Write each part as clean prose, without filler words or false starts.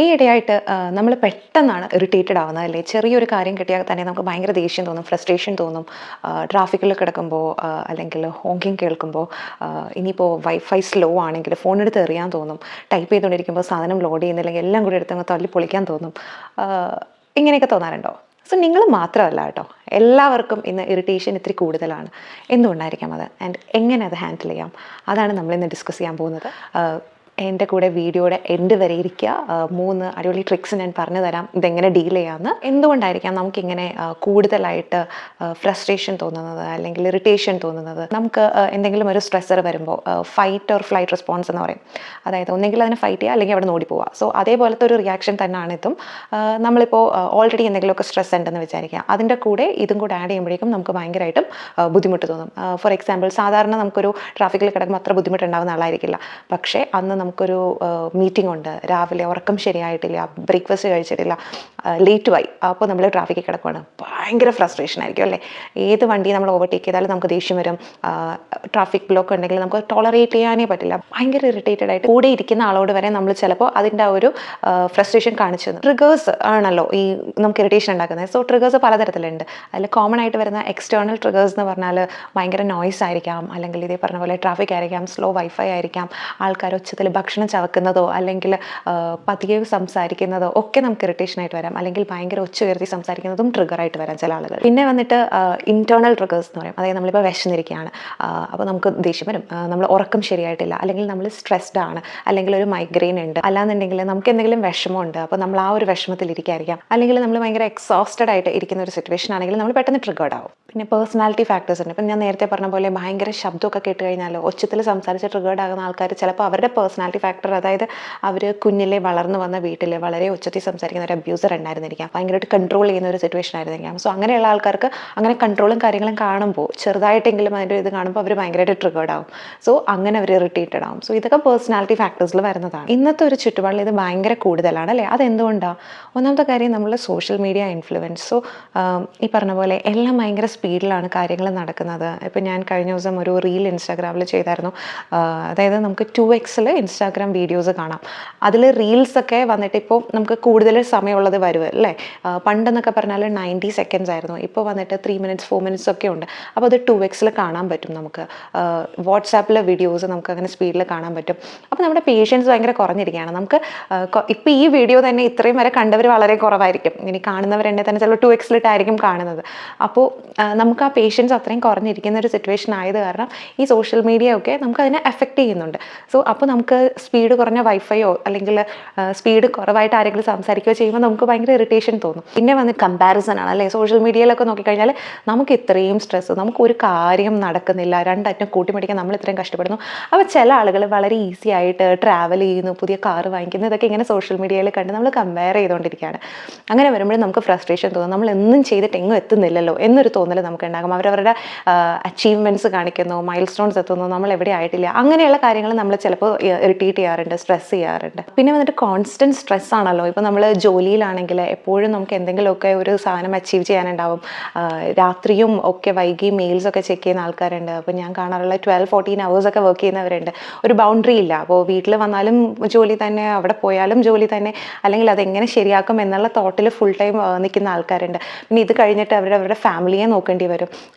ഈ ഇടയായിട്ട് നമ്മൾ പെട്ടെന്നാണ് ഇറിറ്റേറ്റഡ് ആവുന്നത് അല്ലേ? ചെറിയൊരു കാര്യം കിട്ടിയാൽ തന്നെ നമുക്ക് ഭയങ്കര ദേഷ്യം തോന്നും, ഫ്രസ്ട്രേഷൻ തോന്നും. ട്രാഫിക്കിൽ കിടക്കുമ്പോൾ അല്ലെങ്കിൽ ഹോങ്കിങ് കേൾക്കുമ്പോൾ, ഇനിയിപ്പോൾ വൈഫൈ സ്ലോ ആണെങ്കിൽ ഫോൺ എടുത്ത് എറിയാൻ തോന്നും. ടൈപ്പ് ചെയ്തുകൊണ്ടിരിക്കുമ്പോൾ സാധനം ലോഡ് ചെയ്യുന്നില്ലെങ്കിൽ എല്ലാം കൂടി എടുത്തങ്ങ് തല്ലി പൊളിക്കാൻ തോന്നും. ഇങ്ങനെയൊക്കെ തോന്നാറുണ്ടോ? സോ നിങ്ങൾ മാത്രമല്ല കേട്ടോ, എല്ലാവർക്കും ഇന്ന് ഇറിറ്റേഷൻ ഇത്തിരി കൂടുതലാണ്. എന്തുകൊണ്ടായിരിക്കാം അത്? ആൻഡ് എങ്ങനെ അത് ഹാൻഡിൽ ചെയ്യാം? അതാണ് നമ്മളിന്ന് ഡിസ്കസ് ചെയ്യാൻ പോകുന്നത്. എൻ്റെ കൂടെ വീഡിയോയുടെ എൻഡ് വരെ ഇരിക്കുക. 3 അടിപൊളി ട്രിക്സ് ഞാൻ പറഞ്ഞു തരാം ഇതെങ്ങനെ ഡീൽ ചെയ്യാമെന്ന്. എന്തുകൊണ്ടായിരിക്കാം നമുക്കിങ്ങനെ കൂടുതലായിട്ട് ഫ്രസ്ട്രേഷൻ തോന്നുന്നത് അല്ലെങ്കിൽ ഇറിറ്റേഷൻ തോന്നുന്നത്? നമുക്ക് എന്തെങ്കിലും ഒരു സ്ട്രെസ്സർ വരുമ്പോൾ ഫൈറ്റ് ഓർ ഫ്ലൈറ്റ് റെസ്പോൺസ് എന്ന് പറയും. അതായത് ഒന്നെങ്കിൽ അതിനെ ഫൈറ്റ് ചെയ്യുക അല്ലെങ്കിൽ അവിടെ നിന്ന് ഓടിപ്പോവുക. സോ അതേപോലത്തെ ഒരു റിയാക്ഷൻ തന്നെയാണ് ഇതും. നമ്മളിപ്പോൾ ഓൾറെഡി എന്തെങ്കിലുമൊക്കെ സ്ട്രെസ് ഉണ്ടെന്ന് വിചാരിക്കുക, അതിൻ്റെ കൂടെ ഇതും കൂടെ ആഡ് ചെയ്യുമ്പോഴേക്കും നമുക്ക് ഭയങ്കരമായിട്ടും ബുദ്ധിമുട്ട് തോന്നും. ഫോർ എക്സാമ്പിൾ, സാധാരണ നമുക്കൊരു ട്രാഫിക്കിൽ കിടക്കുമ്പോൾ അത്ര ബുദ്ധിമുട്ടുണ്ടാകുന്ന ആളായിരിക്കില്ല. പക്ഷേ അന്ന് നമുക്കൊരു മീറ്റിംഗ് ഉണ്ട്, രാവിലെ ഉറക്കം ശരിയായിട്ടില്ല, ബ്രേക്ക്ഫാസ്റ്റ് കഴിച്ചിട്ടില്ല, ലേറ്റുമായി, അപ്പോൾ നമ്മൾ ട്രാഫിക്കിൽ കിടക്കുകയാണ്, ഭയങ്കര ഫ്രസ്ട്രേഷൻ ആയിരിക്കും അല്ലേ? ഏത് വണ്ടി നമ്മൾ ഓവർടേക്ക് ചെയ്താലും നമുക്ക് ദേഷ്യം വരും. ട്രാഫിക് ബ്ലോക്ക് ഉണ്ടെങ്കിൽ നമുക്ക് ടോളറേറ്റ് ചെയ്യാനേ പറ്റില്ല. ഭയങ്കര ഇറിറ്റേറ്റഡ് ആയിട്ട് കൂടെ ഇരിക്കുന്ന ആളോട് വരെ നമ്മൾ ചിലപ്പോൾ അതിൻ്റെ ഒരു ഫ്രസ്ട്രേഷൻ കാണിച്ചു തന്നു. ട്രിഗേഴ്സ് ആണല്ലോ ഈ നമുക്ക് ഇറിറ്റേഷൻ ഉണ്ടാക്കുന്നത്. സോ ട്രിഗേഴ്സ് പലതരത്തിലുണ്ട്. അതിൽ കോമൺ ആയിട്ട് വരുന്ന എക്സ്റ്റേണൽ ട്രിഗേഴ്സ് എന്ന് പറഞ്ഞാൽ ഭയങ്കര നോയ്സ് ആയിരിക്കാം, അല്ലെങ്കിൽ ഇതേ പറഞ്ഞ പോലെ ട്രാഫിക് ആയിരിക്കാം, സ്ലോ വൈഫൈ ആയിരിക്കാം, ആൾക്കാർ ഒച്ചത്തിൽ ഭക്ഷണം ചവക്കുന്നതോ അല്ലെങ്കിൽ പതിയെ സംസാരിക്കുന്നതോ ഒക്കെ നമുക്ക് ഇറിറ്റേഷൻ ആയിട്ട് വരാം. അല്ലെങ്കിൽ ഭയങ്കര ഒച്ച ഉയർത്തി സംസാരിക്കുന്നതും ട്രിഗറായിട്ട് വരാം ചില ആളുകൾ. പിന്നെ വന്നിട്ട് ഇന്റേണൽ ട്രിഗേഴ്സ് എന്ന് പറയും. അതായത് നമ്മളിപ്പോൾ വിശന്നിരിക്കുകയാണ്, അപ്പോൾ നമുക്ക് ദേഷ്യം വരും, നമ്മൾ ഉറക്കം ശരിയായിട്ടില്ല, അല്ലെങ്കിൽ നമ്മൾ സ്ട്രെസ്ഡ് ആണ്, അല്ലെങ്കിൽ ഒരു മൈഗ്രെയിൻ ഉണ്ട്, അല്ലാന്നുണ്ടെങ്കിൽ നമുക്ക് എന്തെങ്കിലും വിഷമമുണ്ട്, അപ്പോൾ നമ്മൾ ആ ഒരു വിഷമത്തിൽ ഇരിക്കായിരിക്കാം, അല്ലെങ്കിൽ നമ്മൾ ഭയങ്കര എക്സോസ്റ്റഡ് ആയിട്ട് ഇരിക്കുന്ന ഒരു സിറ്റുവേഷൻ ആണെങ്കിൽ നമ്മൾ പെട്ടെന്ന് ട്രിഗേർഡ് ആവും. പിന്നെ പേഴ്സണാലിറ്റി ഫാക്ടേഴ്സ് ഉണ്ട്. ഇപ്പം ഞാൻ നേരത്തെ പറഞ്ഞ പോലെ ഭയങ്കര ശബ്ദമൊക്കെ കേട്ട് കഴിഞ്ഞാൽ ഒച്ചത്തിൽ സംസാരിച്ച് ട്രിഗേർഡ് ആകുന്ന ആൾക്കാർ ചിലപ്പോൾ അവരുടെ പേഴ്സണാലിറ്റി ഫാക്ടർ, അതായത് അവർ കുഞ്ഞിലെ വളർന്നു വന്ന വീട്ടിൽ വളരെ ഉച്ചത്തിൽ സംസാരിക്കുന്ന ഒരു അബ്യൂസർ ഉണ്ടായിരുന്നിരിക്കാം, ഭയങ്കരമായിട്ട് കൺട്രോൾ ചെയ്യുന്ന ഒരു സിറ്റുവേഷൻ ആയിരുന്നിരിക്കാം. സോ അങ്ങനെയുള്ള ആൾക്കാർക്ക് അങ്ങനെ കൺട്രോളും കാര്യങ്ങളും കാണുമ്പോൾ, ചെറുതായിട്ടെങ്കിലും അതിൻ്റെ ഇത് കാണുമ്പോൾ അവർ ഭയങ്കരമായിട്ട് ട്രിഗേർഡ് ആവും. സോ അങ്ങനെ അവർ ഇറിറ്റേറ്റഡ് ആവും. സോ ഇതൊക്കെ പേഴ്സണാലിറ്റി ഫാക്ടേഴ്സിൽ വരുന്നതാണ്. ഇന്നത്തെ ഒരു ചുറ്റുപാടിൽ ഇത് ഭയങ്കര കൂടുതലാണ് അല്ലേ? അതെന്തുകൊണ്ടാണ്? ഒന്നാമത്തെ കാര്യം, നമ്മൾ സോഷ്യൽ മീഡിയ ഇൻഫ്ലുവൻസ്. സോ ഈ പറഞ്ഞ പോലെ എല്ലാം ഭയങ്കര സ്പീഡിലാണ് കാര്യങ്ങൾ നടക്കുന്നത്. ഇപ്പം ഞാൻ കഴിഞ്ഞ ദിവസം ഒരു റീൽ ഇൻസ്റ്റാഗ്രാമിൽ ചെയ്തായിരുന്നു. അതായത് നമുക്ക് 2x ഇൻസ്റ്റാഗ്രാം വീഡിയോസ് കാണാം. അതിൽ റീൽസൊക്കെ വന്നിട്ട് ഇപ്പോൾ നമുക്ക് കൂടുതൽ സമയമുള്ളത് വരും അല്ലേ? പണ്ടെന്നൊക്കെ പറഞ്ഞാൽ 90 സെക്കൻഡ്സ് ആയിരുന്നു. ഇപ്പോൾ വന്നിട്ട് 3 മിനിറ്റ്സ് 4 മിനിറ്റ്സ് ഒക്കെ ഉണ്ട്. അപ്പോൾ അത് 2x കാണാൻ പറ്റും നമുക്ക്. വാട്സാപ്പിലെ വീഡിയോസ് നമുക്ക് അങ്ങനെ സ്പീഡിൽ കാണാൻ പറ്റും. അപ്പോൾ നമ്മുടെ പേഷ്യൻസ് ഭയങ്കര കുറഞ്ഞിരിക്കുകയാണ്. നമുക്ക് ഇപ്പോൾ ഈ വീഡിയോ തന്നെ ഇത്രയും വരെ കണ്ടവർ വളരെ കുറവായിരിക്കും. ഇനി കാണുന്നവരെന്നെ തന്നെ ചിലപ്പോൾ 2x കാണുന്നത്. അപ്പോൾ നമുക്ക് ആ പേഷ്യൻസ് അത്രയും കുറഞ്ഞിരിക്കുന്ന ഒരു സിറ്റുവേഷൻ ആയത് കാരണം ഈ സോഷ്യൽ മീഡിയ ഒക്കെ നമുക്ക് അതിനെ എഫക്റ്റ് ചെയ്യുന്നുണ്ട്. സോ അപ്പോൾ നമുക്ക് സ്പീഡ് കുറഞ്ഞ വൈഫൈയോ അല്ലെങ്കിൽ സ്പീഡ് കുറവായിട്ട് ആരെങ്കിലും സംസാരിക്കുകയോ ചെയ്യുമ്പോൾ നമുക്ക് ഭയങ്കര ഇറിറ്റേഷൻ തോന്നും. പിന്നെ വന്ന് കമ്പാരിസൺ ആണ് അല്ലേ? സോഷ്യൽ മീഡിയയിലൊക്കെ നോക്കിക്കഴിഞ്ഞാൽ നമുക്ക് ഇത്രയും സ്ട്രെസ്സ്, നമുക്കൊരു കാര്യം നടക്കുന്നില്ല, രണ്ടറ്റം കൂട്ടിമുട്ടിക്കാൻ നമ്മൾ ഇത്രയും കഷ്ടപ്പെടുന്നു. അപ്പോൾ ചില ആളുകൾ വളരെ ഈസി ആയിട്ട് ട്രാവൽ ചെയ്യുന്നു, പുതിയ കാറ് വാങ്ങിക്കുന്നു, ഇതൊക്കെ ഇങ്ങനെ സോഷ്യൽ മീഡിയയിൽ കണ്ട് നമ്മൾ കമ്പയർ ചെയ്തുകൊണ്ടിരിക്കുകയാണ്. അങ്ങനെ വരുമ്പോഴും നമുക്ക് ഫ്രസ്ട്രേഷൻ തോന്നും, നമ്മൾ എന്നും ചെയ്തിട്ട് എങ്ങും എത്തുന്നില്ലല്ലോ എന്നൊരു തോന്നൽ നമുക്ക് ഉണ്ടാകും. അവരവരുടെ അച്ചീവ്മെൻറ്റ്സ് കാണിക്കുന്നു, മൈൽ സ്റ്റോൺസ് എത്തുന്നു, നമ്മൾ എവിടെ ആയിട്ടില്ല, അങ്ങനെയുള്ള കാര്യങ്ങൾ നമ്മൾ ചിലപ്പോൾ ഇറിറ്റേറ്റ് ചെയ്യാറുണ്ട്, സ്ട്രെസ് ചെയ്യാറുണ്ട്. പിന്നെ വന്നിട്ട് കോൺസ്റ്റൻറ്റ് സ്ട്രെസ് ആണല്ലോ. ഇപ്പോൾ നമ്മൾ ജോലിയിലാണെങ്കിൽ എപ്പോഴും നമുക്ക് എന്തെങ്കിലുമൊക്കെ ഒരു സാധനം അച്ചീവ് ചെയ്യാനുണ്ടാവും. രാത്രിയും ഒക്കെ വൈകി മെയിൽസ് ഒക്കെ ചെക്ക് ചെയ്യുന്ന ആൾക്കാരുണ്ട്. അപ്പോൾ ഞാൻ കാണാറുള്ള 12-14 hours ഒക്കെ വർക്ക് ചെയ്യുന്നവരുണ്ട്. ഒരു ബൗണ്ടറി ഇല്ല. അപ്പോൾ വീട്ടിൽ വന്നാലും ജോലി തന്നെ, അവിടെ പോയാലും ജോലി തന്നെ, അല്ലെങ്കിൽ അതെങ്ങനെ ശരിയാക്കും എന്നുള്ള തോട്ടിൽ ഫുൾ ടൈം നിൽക്കുന്ന ആൾക്കാരുണ്ട്. പിന്നെ ഇത് കഴിഞ്ഞിട്ട് അവരുടെ ഫാമിലിയെ നോക്കേണ്ടി വരും.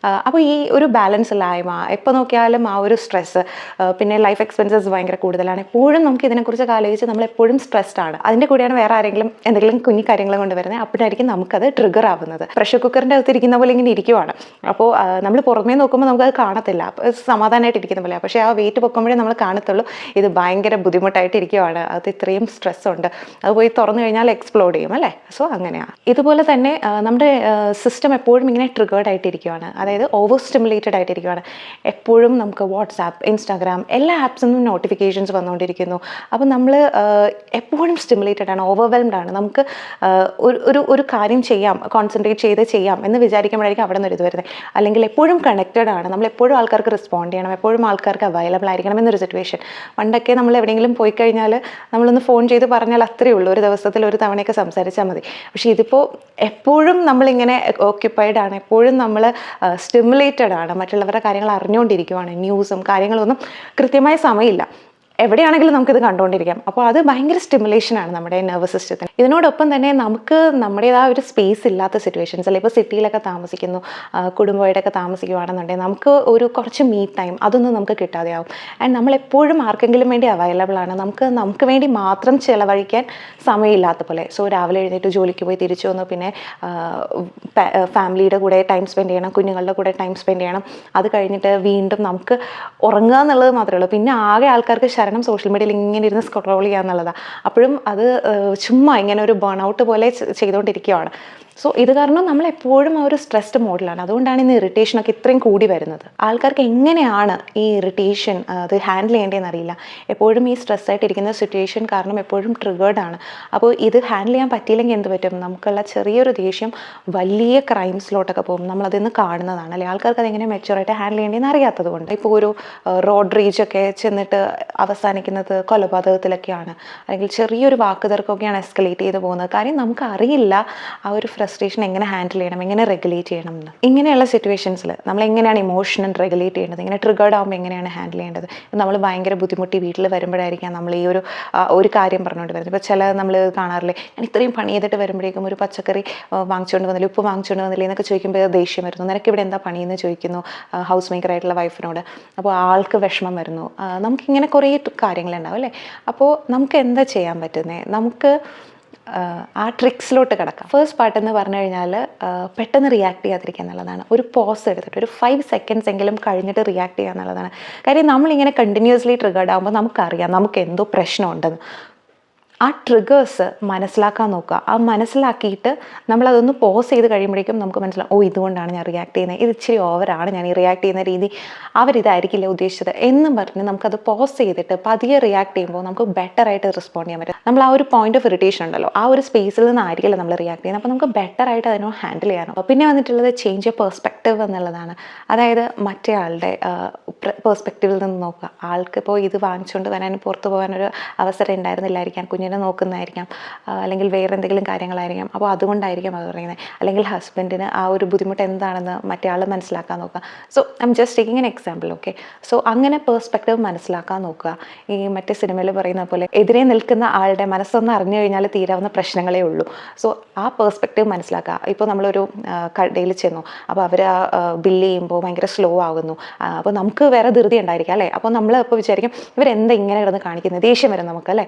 അപ്പോൾ ഈ ഒരു ബാലൻസ് ഇല്ലായ്മ, എപ്പോൾ നോക്കിയാലും ആ ഒരു സ്ട്രെസ്സ്, പിന്നെ ലൈഫ് എക്സ്പെൻസസ് ഭയങ്കര കൂടുതലാണ്. എപ്പോഴും നമുക്ക് ഇതിനെക്കുറിച്ച് ആലോചിച്ച് നമ്മൾ എപ്പോഴും സ്ട്രെസ്ഡ് ആണ്. അതിൻ്റെ കൂടെയാണ് വേറെ ആരെങ്കിലും എന്തെങ്കിലും കുഞ്ഞു കാര്യങ്ങൾ കൊണ്ടുവരുന്നത്. അപ്പോഴായിരിക്കും നമുക്കത് ട്രിഗർ ആവുന്നത്. പ്രഷർ കുക്കറിൻ്റെ അകത്ത് ഇരിക്കുന്ന പോലെ ഇങ്ങനെ ഇരിക്കുവാണ്. അപ്പോൾ നമ്മൾ പുറമേ നോക്കുമ്പോൾ നമുക്കത് കാണത്തില്ല, സമാധാനമായിട്ട് ഇരിക്കുന്ന പോലെ. പക്ഷേ ആ വെയിറ്റ് പൊക്കുമ്പോഴേ നമ്മൾ കാണത്തുള്ളൂ ഇത് ഭയങ്കര ബുദ്ധിമുട്ടായിട്ട് ഇരിക്കുവാണ്, അത് ഇത്രയും സ്ട്രെസ് ഉണ്ട്, അത് പോയി തുറന്നു കഴിഞ്ഞാൽ എക്സ്പ്ലോഡ് ചെയ്യും അല്ലേ? സോ അങ്ങനെയാണ്. ഇതുപോലെ തന്നെ നമ്മുടെ സിസ്റ്റം എപ്പോഴും ഇങ്ങനെ ട്രിഗേർഡ് ആയിട്ടിരിക്കുകയാണ്, അതായത് ഓവർ സ്റ്റിമുലേറ്റഡ് ആയിട്ടിരിക്കുകയാണ്. എപ്പോഴും നമുക്ക് വാട്സാപ്പ്, ഇൻസ്റ്റാഗ്രാം, എല്ലാ ആപ്സിനും നോട്ടിഫിക്കേഷൻസ് വന്നുകൊണ്ടിരിക്കുന്നു. അപ്പോൾ നമ്മൾ എപ്പോഴും സ്റ്റിമുലേറ്റഡ് ആണ്, ഓവർവെൽംഡ് ആണ്. നമുക്ക് ഒരു കാര്യം ചെയ്യാം, കോൺസെൻട്രേറ്റ് ചെയ്ത് ചെയ്യാം എന്ന് വിചാരിക്കുമ്പോഴായിരിക്കും അവിടെ നിന്ന് ഇത് വരുന്നത്. അല്ലെങ്കിൽ എപ്പോഴും കണക്റ്റഡ് ആണ്, നമ്മൾ എപ്പോഴും ആൾക്കാർക്ക് റെസ്പോണ്ട് ചെയ്യണം, എപ്പോഴും ആൾക്കാർക്ക് അവൈലബിൾ ആയിരിക്കണം എന്നൊരു സിറ്റുവേഷൻ. പണ്ടൊക്കെ നമ്മൾ എവിടെയെങ്കിലും പോയി കഴിഞ്ഞാൽ നമ്മളൊന്ന് ഫോൺ ചെയ്ത് പറഞ്ഞാൽ അത്രയേ ഉള്ളൂ, ഒരു ദിവസത്തിൽ ഒരു തവണയൊക്കെ സംസാരിച്ചാൽ മതി. പക്ഷേ ഇതിപ്പോൾ എപ്പോഴും നമ്മളിങ്ങനെ ഓക്യുപ്പൈഡ് ആണ്, എപ്പോഴും നമ്മൾ സ്റ്റിമുലേറ്റഡ് ആണ്, മറ്റുള്ളവരുടെ കാര്യങ്ങൾ അറിഞ്ഞുകൊണ്ടിരിക്കുവാണ്. ന്യൂസും കാര്യങ്ങളൊന്നും കൃത്യമായ സമയമില്ല. എവിടെയാണെങ്കിലും നമുക്കിത് കണ്ടുകൊണ്ടിരിക്കാം. അപ്പോൾ അത് ഭയങ്കര സ്റ്റിമുലേഷനാണ് നമ്മുടെ നെർവസ് സിസ്റ്റത്തിന്. ഇതിനോടൊപ്പം തന്നെ നമുക്ക് നമ്മുടേതായ ഒരു സ്പേസ് ഇല്ലാത്ത സിറ്റുവേഷൻസ്, അല്ലെങ്കിൽ ഇപ്പോൾ സിറ്റിയിലൊക്കെ താമസിക്കുന്നു, കുടുംബമായിട്ടൊക്കെ താമസിക്കുകയാണെന്നുണ്ടെങ്കിൽ നമുക്ക് ഒരു കുറച്ച് മീ ടൈം അതൊന്നും നമുക്ക് കിട്ടാതെയാവും. ആൻഡ് നമ്മളെപ്പോഴും ആർക്കെങ്കിലും വേണ്ടി അവൈലബിൾ ആണ്. നമുക്ക് വേണ്ടി മാത്രം ചിലവഴിക്കാൻ സമയമില്ലാത്ത പോലെ. സോ രാവിലെ എഴുന്നേറ്റ് ജോലിക്ക് പോയി തിരിച്ചു വന്നു, പിന്നെ ഫാമിലിയുടെ കൂടെ ടൈം സ്പെൻഡ് ചെയ്യണം, കുഞ്ഞുങ്ങളുടെ കൂടെ ടൈം സ്പെൻഡ് ചെയ്യണം. അത് കഴിഞ്ഞിട്ട് വീണ്ടും നമുക്ക് ഉറങ്ങുക എന്നുള്ളത് മാത്രമേ ഉള്ളൂ. പിന്നെ ആകെ ആൾക്കാർക്ക് ശരണം സോഷ്യൽ മീഡിയയിൽ ഇങ്ങനെ ഇരുന്ന് സ്ക്രോൾ ചെയ്യുക എന്നുള്ളതാണ്. അപ്പോഴും അത് ചുമ്മാ ഇങ്ങനെ ഒരു ബേൺ ഔട്ട് പോലെ ചെയ്തുകൊണ്ടിരിക്കുകയാണ്. സോ ഇത് കാരണം നമ്മൾ എപ്പോഴും ആ ഒരു സ്ട്രെസ്ഡ് മോഡിലാണ്. അതുകൊണ്ടാണ് ഇന്ന് ഇറിറ്റേഷനൊക്കെ ഇത്രയും കൂടി വരുന്നത്. ആൾക്കാർക്ക് എങ്ങനെയാണ് ഈ ഇറിറ്റേഷൻ അത് ഹാൻഡിൽ ചെയ്യേണ്ടതെന്ന് അറിയില്ല. എപ്പോഴും ഈ സ്ട്രെസ്സായിട്ടിരിക്കുന്ന സിറ്റുവേഷൻ കാരണം എപ്പോഴും ട്രിഗേർഡാണ്. അപ്പോൾ ഇത് ഹാൻഡിൽ ചെയ്യാൻ പറ്റിയില്ലെങ്കിൽ എന്ത് പറ്റും? നമുക്കുള്ള ചെറിയൊരു ദേഷ്യം വലിയ ക്രൈംസിലോട്ടൊക്കെ പോകും. നമ്മളതിന്ന് കാണുന്നതാണ് അല്ലേ. ആൾക്കാർക്ക് അതെങ്ങനെ മെച്ചുവറായിട്ട് ഹാൻഡിൽ ചെയ്യേണ്ടതെന്ന് അറിയാത്തത് കൊണ്ട്. ഇപ്പോൾ ഒരു റോഡ് റേജൊക്കെ ചെന്നിട്ട് അവസാനിക്കുന്നത് കൊലപാതകത്തിലൊക്കെയാണ്, അല്ലെങ്കിൽ ചെറിയൊരു വാക്കുതർക്കൊക്കെയാണ് എസ്കലേറ്റ് ചെയ്ത് പോകുന്നത്. കാര്യം നമുക്കറിയില്ല ആ ഒരു ഫ്രസ്ട്രേഷൻ എങ്ങനെ ഹാൻഡിൽ ചെയ്യണം, എങ്ങനെ റെഗുലേറ്റ് ചെയ്യണം എന്ന്. ഇങ്ങനെയുള്ള സിറ്റുവേഷൻസിൽ നമ്മൾ എങ്ങനെയാണ് ഇമോഷണൽ റെഗുലേറ്റ് ചെയ്യേണ്ടത്, ഇങ്ങനെ ട്രിഗേർഡ് ആകുമ്പോൾ എങ്ങനെയാണ് ഹാൻഡിൽ ചെയ്യേണ്ടത്? നമ്മൾ ഭയങ്കര ബുദ്ധിമുട്ടി വീട്ടിൽ വരുമ്പോഴായിരിക്കാം നമ്മൾ ഈ ഒരു കാര്യം പറഞ്ഞുകൊണ്ട് വരുന്നത്. ഇപ്പോൾ ചില നമ്മൾ കാണാറില്ലേ, ഞാൻ ഇത്രയും പണി ചെയ്തിട്ട് വരുമ്പോഴേക്കും ഒരു പച്ചക്കറി വാങ്ങിച്ചുകൊണ്ട് വന്നില്ല, ഉപ്പ് വാങ്ങിച്ചുകൊണ്ട് വന്നില്ല എന്നൊക്കെ ചോദിക്കുമ്പോൾ ദേഷ്യം വരുന്നു. നിനക്ക് ഇവിടെ എന്താ പണിയെന്ന് ചോദിക്കുന്നു ഹൗസ് മേക്കറായിട്ടുള്ള വൈഫിനോട്. അപ്പോൾ ആൾക്ക് വിഷമം വരുന്നു. നമുക്കിങ്ങനെ കുറേ കാര്യങ്ങളുണ്ടാവും അല്ലേ. അപ്പോൾ നമുക്ക് എന്താ ചെയ്യാൻ പറ്റുന്നത്? നമുക്ക് ആ ട്രിക്സിലോട്ട് കിടക്കാം. ഫസ്റ്റ് പാർട്ട് എന്ന് പറഞ്ഞു കഴിഞ്ഞാൽ പെട്ടെന്ന് റിയാക്ട് ചെയ്യാതിരിക്കുക എന്നുള്ളതാണ്. ഒരു പോസ് എടുത്തിട്ട് ഒരു 5 സെക്കൻഡ്സ് എങ്കിലും കഴിഞ്ഞിട്ട് റിയാക്ട് ചെയ്യുക എന്നുള്ളതാണ്. കാര്യം നമ്മളിങ്ങനെ കണ്ടിന്യൂസ്ലി ട്രിഗേർഡ് ആകുമ്പോൾ നമുക്കറിയാം നമുക്ക് എന്തോ പ്രശ്നമുണ്ടെന്ന്. ആ ട്രിഗേഴ്സ് മനസ്സിലാക്കാൻ നോക്കുക. ആ മനസ്സിലാക്കിയിട്ട് നമ്മളതൊന്ന് പോസ് ചെയ്ത് കഴിയുമ്പോഴേക്കും നമുക്ക് മനസ്സിലാവും, ഓ ഇതുകൊണ്ടാണ് ഞാൻ റിയാക്ട് ചെയ്യുന്നത്, ഇത് ഇച്ചിരി ഓവറാണ് ഞാൻ ഈ റിയാക്ട് ചെയ്യുന്ന രീതി, അവരിതായിരിക്കില്ല ഉദ്ദേശിച്ചത് എന്നും പറഞ്ഞ് നമുക്കത് പോസ് ചെയ്തിട്ട് പതിയെ റിയാക്ട് ചെയ്യുമ്പോൾ നമുക്ക് ബെറ്ററായിട്ട് റെസ്പോണ്ട് ചെയ്യാൻ പറ്റും. നമ്മൾ ആ ഒരു പോയിന്റ് ഓഫ് ഇറിറ്റേഷൻ ഉണ്ടല്ലോ, ആ ഒരു സ്പേസിൽ നിന്നായിരിക്കില്ല നമ്മൾ റിയാക്ട് ചെയ്യുന്നത്. അപ്പോൾ നമുക്ക് ബെറ്ററായിട്ട് അതിനോട് ഹാൻഡിൽ ചെയ്യാനോ. പിന്നെ വന്നിട്ടുള്ളത് ചേഞ്ച് ഓഫ് പെർസ്പെക്റ്റീവ് എന്നുള്ളതാണ്. അതായത് മറ്റേ ആളുടെ പെർസ്പെക്റ്റീവിൽ നിന്ന് നോക്കുക. ആൾക്കിപ്പോൾ ഇത് വാങ്ങിച്ചുകൊണ്ട് വരാൻ പുറത്ത് പോകാനൊരു അവസരം ഉണ്ടായിരുന്നില്ലായിരിക്കാം, കുഞ്ഞിനെ നോക്കുന്നതായിരിക്കാം, അല്ലെങ്കിൽ വേറെ എന്തെങ്കിലും കാര്യങ്ങളായിരിക്കാം. അപ്പോൾ അതുകൊണ്ടായിരിക്കാം അത് പറയുന്നത്. അല്ലെങ്കിൽ ഹസ്ബൻഡിന് ആ ഒരു ബുദ്ധിമുട്ട് എന്താണെന്ന് മറ്റേ ആൾ മനസ്സിലാക്കാൻ നോക്കുക. So I am just taking an example. Okay, so അങ്ങനെ പേഴ്സ്പെക്റ്റീവ് മനസ്സിലാക്കാൻ നോക്കുക. ഈ മറ്റേ സിനിമയിൽ പറയുന്ന പോലെ എതിരെ നിൽക്കുന്ന ആളുടെ മനസ്സൊന്ന് അറിഞ്ഞു കഴിഞ്ഞാൽ തീരാവുന്ന പ്രശ്നങ്ങളേ ഉള്ളൂ. സോ ആ പേഴ്സ്പെക്റ്റീവ് മനസ്സിലാക്കുക. ഇപ്പോൾ നമ്മളൊരു കടയിൽ ചെന്നു, അപ്പോൾ അവർ ബില്ല് ചെയ്യുമ്പോൾ ഭയങ്കര സ്ലോ ആകുന്നു. അപ്പോൾ നമുക്ക് വേറെ ധൃതി ഉണ്ടായിരിക്കാം അല്ലേ. അപ്പോൾ നമ്മൾ ഇപ്പോൾ വിചാരിക്കും ഇവരെന്താ ഇങ്ങനെ കിടന്ന് കാണിക്കുന്നത്, ദേഷ്യം വരും നമുക്ക് അല്ലേ.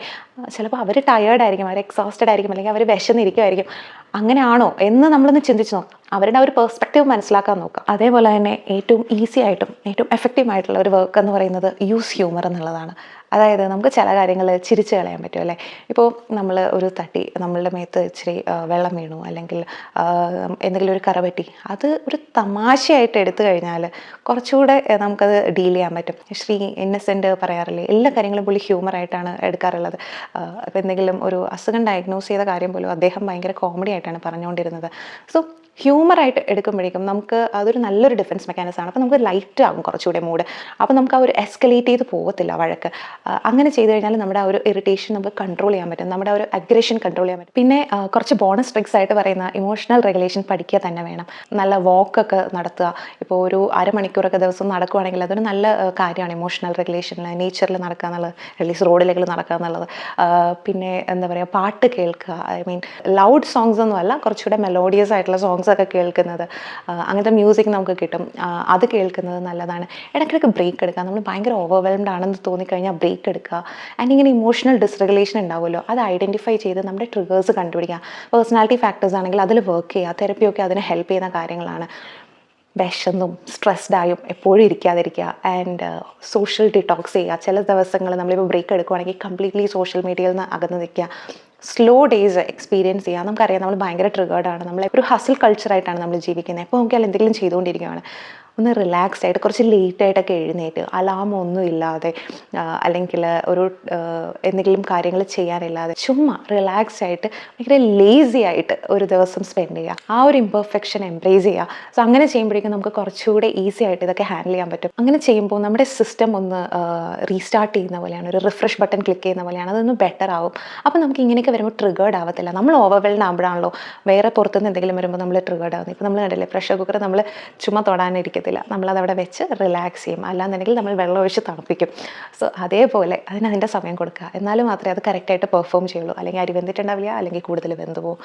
ചിലപ്പോൾ അവർ ടയേർഡായിരിക്കും, അവർ എക്സോസ്റ്റഡ് ആയിരിക്കും, അല്ലെങ്കിൽ അവർ വിശന്നിരിക്കുമായിരിക്കും. അങ്ങനെയാണോ എന്ന് നമ്മളൊന്ന് ചിന്തിച്ച് നോക്കാം. അവരുടെ ആ ഒരു പെർസ്പെക്റ്റീവ് മനസ്സിലാക്കാൻ നോക്കാം. അതേപോലെ തന്നെ ഏറ്റവും ഈസി ആയിട്ടും ഏറ്റവും എഫക്റ്റീവായിട്ടുള്ള ഒരു വർക്ക് എന്ന് പറയുന്നത് യൂസ് ഹ്യൂമർ എന്നുള്ളതാണ്. അതായത് നമുക്ക് ചില കാര്യങ്ങൾ ചിരിച്ച് കളയാൻ പറ്റും അല്ലേ. ഇപ്പോൾ നമ്മൾ ഒരു തട്ടി നമ്മളുടെ മേത്ത് ഇച്ചിരി വെള്ളം വീണു, അല്ലെങ്കിൽ എന്തെങ്കിലും ഒരു കറ പറ്റി, അത് ഒരു തമാശയായിട്ട് എടുത്തു കഴിഞ്ഞാൽ കുറച്ചുകൂടെ നമുക്കത് ഡീൽ ചെയ്യാൻ പറ്റും. ശ്രീ ഇന്നസെൻ്റ് പറയാറില്ലേ, എല്ലാ കാര്യങ്ങളും പുള്ളി ഹ്യൂമറായിട്ടാണ് എടുക്കാറുള്ളത്. അപ്പോൾ എന്തെങ്കിലും ഒരു അസുഖം ഡയഗ്നോസ് ചെയ്ത കാര്യം പോലും അദ്ദേഹം ഭയങ്കര കോമഡി ആയിട്ടാണ് പറഞ്ഞുകൊണ്ടിരുന്നത്. സോ ഹ്യൂമറായിട്ട് എടുക്കുമ്പോഴേക്കും നമുക്ക് അതൊരു നല്ലൊരു ഡിഫൻസ് മെക്കാനിസമാണ്. അപ്പോൾ നമുക്ക് ലൈറ്റ് ആകും കുറച്ചുകൂടെ മൂഡ്. അപ്പോൾ നമുക്ക് ആ ഒരു എസ്കലേറ്റ് ചെയ്ത് പോകത്തില്ല വഴക്ക്. അങ്ങനെ ചെയ്ത് കഴിഞ്ഞാൽ നമ്മുടെ ആ ഒരു ഇറിറ്റേഷൻ നമുക്ക് കൺട്രോൾ ചെയ്യാൻ പറ്റും, നമ്മുടെ ആ ഒരു അഗ്രഷൻ കൺട്രോൾ ചെയ്യാൻ പറ്റും. പിന്നെ കുറച്ച് ബോണസ് ട്രിക്സ് ആയിട്ട് പറയുന്ന ഇമോഷണൽ റെഗുലേഷൻ പഠിക്കുക തന്നെ വേണം. നല്ല വാക്കൊക്കെ നടത്തുക. ഇപ്പോൾ ഒരു അരമണിക്കൂറൊക്കെ ദിവസം നടക്കുകയാണെങ്കിൽ അതൊരു നല്ല കാര്യമാണ്. ഇമോഷണൽ റെഗുലേഷനിൽ നേച്ചറിൽ നടക്കുക എന്നുള്ളത്, അറ്റ്ലീസ്റ്റ് റോഡിലേക്ക് നടക്കുക എന്നുള്ളത്. പിന്നെ എന്താ പറയുക, പാട്ട് കേൾക്കുക. ഐ മീൻ ലൗഡ് സോങ്സ് ഒന്നും അല്ല, കുറച്ചുകൂടെ മെലോഡിയസ് ആയിട്ടുള്ള സോങ്സ് ഒക്കെ കേൾക്കുന്നത്, അങ്ങനത്തെ മ്യൂസിക് നമുക്ക് കിട്ടും. അത് കേൾക്കുന്നത് നല്ലതാണ്. ഇടയ്ക്കിടയ്ക്ക് ബ്രേക്ക് എടുക്കുക. നമ്മൾ ഭയങ്കര ഓവർവെൽംഡ് ആണെന്ന് തോന്നിക്കഴിഞ്ഞാൽ ബ്രേക്ക് എടുക്കുക. ആൻഡ് ഇങ്ങനെ ഇമോഷണൽ ഡിസ്റെഗുലേഷൻ ഉണ്ടാവുമല്ലോ, അത് ഐഡൻറ്റിഫൈ ചെയ്ത് നമ്മുടെ ട്രിഗേഴ്സ് കണ്ടുപിടിക്കുക. പേഴ്സണാലിറ്റി ഫാക്ടേഴ്സ് ആണെങ്കിൽ അതിൽ വർക്ക് ചെയ്യുക. തെറപ്പിയൊക്കെ അതിന് ഹെൽപ്പ് ചെയ്യുന്ന കാര്യങ്ങളാണ്. വിശന്നും സ്ട്രെസ്ഡായും എപ്പോഴും ഇരിക്കാതിരിക്കുക. ആൻഡ് സോഷ്യൽ ഡിറ്റോക്സ് ചെയ്യുക. ചില ദിവസങ്ങൾ നമ്മളിപ്പോൾ ബ്രേക്ക് എടുക്കുകയാണെങ്കിൽ കംപ്ലീറ്റ്ലി സോഷ്യൽ മീഡിയയിൽ നിന്ന് അകന്ന് നിൽക്കുക. സ്ലോ ഡേയ്സ് എക്സ്പീരിയൻസ് ചെയ്യുക. നമുക്കറിയാം നമ്മൾ ഭയങ്കര ട്രിഗേർഡാണ്, നമ്മൾ ഒരു ഹസിൽ കൾച്ചറായിട്ടാണ് നമ്മൾ ജീവിക്കുന്നത്. എപ്പോൾ നോക്കിയാൽ എന്തെങ്കിലും ചെയ്തുകൊണ്ടിരിക്കുകയാണ്. ഒന്ന് റിലാക്സ്ഡ് ആയിട്ട് കുറച്ച് ലേറ്റായിട്ടൊക്കെ എഴുന്നേറ്റ്, അലാമൊന്നും ഇല്ലാതെ, അല്ലെങ്കിൽ ഒരു എന്തെങ്കിലും കാര്യങ്ങൾ ചെയ്യാനില്ലാതെ ചുമ്മാ റിലാക്സ്ഡ് ആയിട്ട് ഭയങ്കര ലേസി ആയിട്ട് ഒരു ദിവസം സ്പെൻഡ് ചെയ്യുക. ആ ഒരു ഇംപെർഫെക്ഷൻ എംബ്രേസ് ചെയ്യുക. സോ അങ്ങനെ ചെയ്യുമ്പോഴേക്കും നമുക്ക് കുറച്ചുകൂടെ ഈസി ആയിട്ട് ഇതൊക്കെ ഹാൻഡിൽ ചെയ്യാൻ പറ്റും. അങ്ങനെ ചെയ്യുമ്പോൾ നമ്മുടെ സിസ്റ്റം ഒന്ന് റീസ്റ്റാർട്ട് ചെയ്യുന്ന പോലെയാണ്, ഒരു റിഫ്രഷ് ബട്ടൺ ക്ലിക്ക് ചെയ്യുന്ന പോലെയാണ്. അതൊന്ന് ബെറ്റർ ആവും. അപ്പോൾ നമുക്ക് ഇങ്ങനെയൊക്കെ വരുമ്പോൾ ട്രിഗേർഡ് ആവത്തില്ല. നമ്മൾ ഓവർവെൽഡ് ആകുമ്പോഴാണല്ലോ വേറെ പുറത്തുനിന്ന് എന്തെങ്കിലും വരുമ്പോൾ നമ്മൾ ട്രിഗേർഡ് ആവുന്നത്. ഇപ്പോൾ നമ്മൾ കണ്ടില്ലേ, പ്രഷർ കുക്കർ നമ്മൾ ചുമ്മാ തൊടാനിരിക്കത്തില്ല, ചെയ്യത്തില്ല, നമ്മളതവിടെ വെച്ച് റിലാക്സ് ചെയ്യും, അല്ലാന്നുണ്ടെങ്കിൽ നമ്മൾ വെള്ളം ഒഴിച്ച് തണുപ്പിക്കും. സോ അതേപോലെ അതിൻ്റെ സമയം കൊടുക്കുക, എന്നാലും മാത്രമേ അത് കറക്റ്റായിട്ട് പെർഫോം ചെയ്യുള്ളൂ. അല്ലെങ്കിൽ അരി വെന്തിട്ടുണ്ടാവില്ല, അല്ലെങ്കിൽ കൂടുതൽ വെന്ത് പോകും.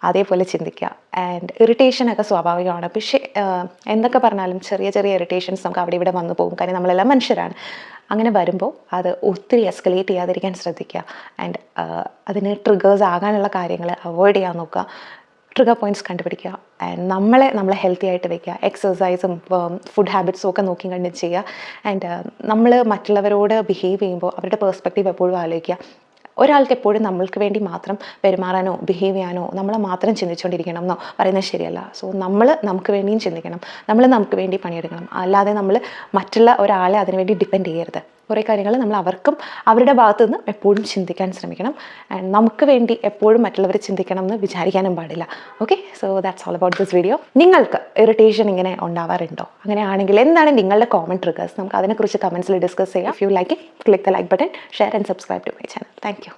അതേപോലെ ചിന്തിക്കുക. ആൻഡ് ഇറിറ്റേഷനൊക്കെ സ്വാഭാവികമാണ്. പക്ഷേ എന്തൊക്കെ പറഞ്ഞാലും ചെറിയ ചെറിയ ഇറിറ്റേഷൻസ് നമുക്ക് അവിടെ ഇവിടെ വന്നു പോകും. കാര്യം നമ്മളെല്ലാം മനുഷ്യരാണ്. അങ്ങനെ വരുമ്പോൾ അത് ഒത്തിരി എസ്കലേറ്റ് ചെയ്യാതിരിക്കാൻ ശ്രദ്ധിക്കുക. ആൻഡ് അതിന് ട്രിഗേഴ്സ് ആകാനുള്ള കാര്യങ്ങൾ അവോയ്ഡ് ചെയ്യാൻ നോക്കുക. ട്രിഗർ പോയിൻറ്റ്സ് കണ്ടുപിടിക്കുക. ആൻഡ് നമ്മളെ ഹെൽത്തി ആയിട്ട് വെക്കുക. എക്സസൈസും ഫുഡ് ഹാബിറ്റ്സും ഒക്കെ നോക്കി കണ്ട് ചെയ്യുക. ആൻഡ് നമ്മൾ മറ്റുള്ളവരോട് ബിഹേവ് ചെയ്യുമ്പോൾ അവരുടെ പേഴ്സ്പെക്റ്റീവ് എപ്പോഴും ആലോചിക്കുക. ഒരാൾക്ക് എപ്പോഴും നമ്മൾക്ക് വേണ്ടി മാത്രം പെരുമാറാനോ ബിഹേവ് ചെയ്യാനോ നമ്മളെ മാത്രം ചിന്തിച്ചുകൊണ്ടിരിക്കണം എന്നോ പറയുന്നത് ശരിയല്ല. സോ നമുക്ക് വേണ്ടിയും ചിന്തിക്കണം, നമുക്ക് വേണ്ടി പണിയെടുക്കണം. അല്ലാതെ നമ്മൾ മറ്റുള്ള ഒരാളെ അതിനുവേണ്ടി ഡിപ്പെൻഡ് ചെയ്യരുത്. കുറേ കാര്യങ്ങൾ നമ്മൾ അവർക്കും അവരുടെ ഭാഗത്തു നിന്ന് എപ്പോഴും ചിന്തിക്കാൻ ശ്രമിക്കണം. ആൻഡ് നമുക്ക് വേണ്ടി എപ്പോഴും മറ്റുള്ളവർ ചിന്തിക്കണം എന്ന് വിചാരിക്കാനും പാടില്ല. Okay, so that's all about this video. നിങ്ങൾക്ക് ഇറിറ്റേഷൻ ഇങ്ങനെ ഉണ്ടാവാറുണ്ടോ? അങ്ങനെയാണെങ്കിൽ എന്താണ് നിങ്ങളുടെ കോമൺ ട്രിഗേഴ്സ്? നമുക്ക് അതിനെക്കുറിച്ച് കമൻസിൽ ഡിസ്കസ് ചെയ്യാം. If you like it, click the like button, share and subscribe to my channel. Thank U.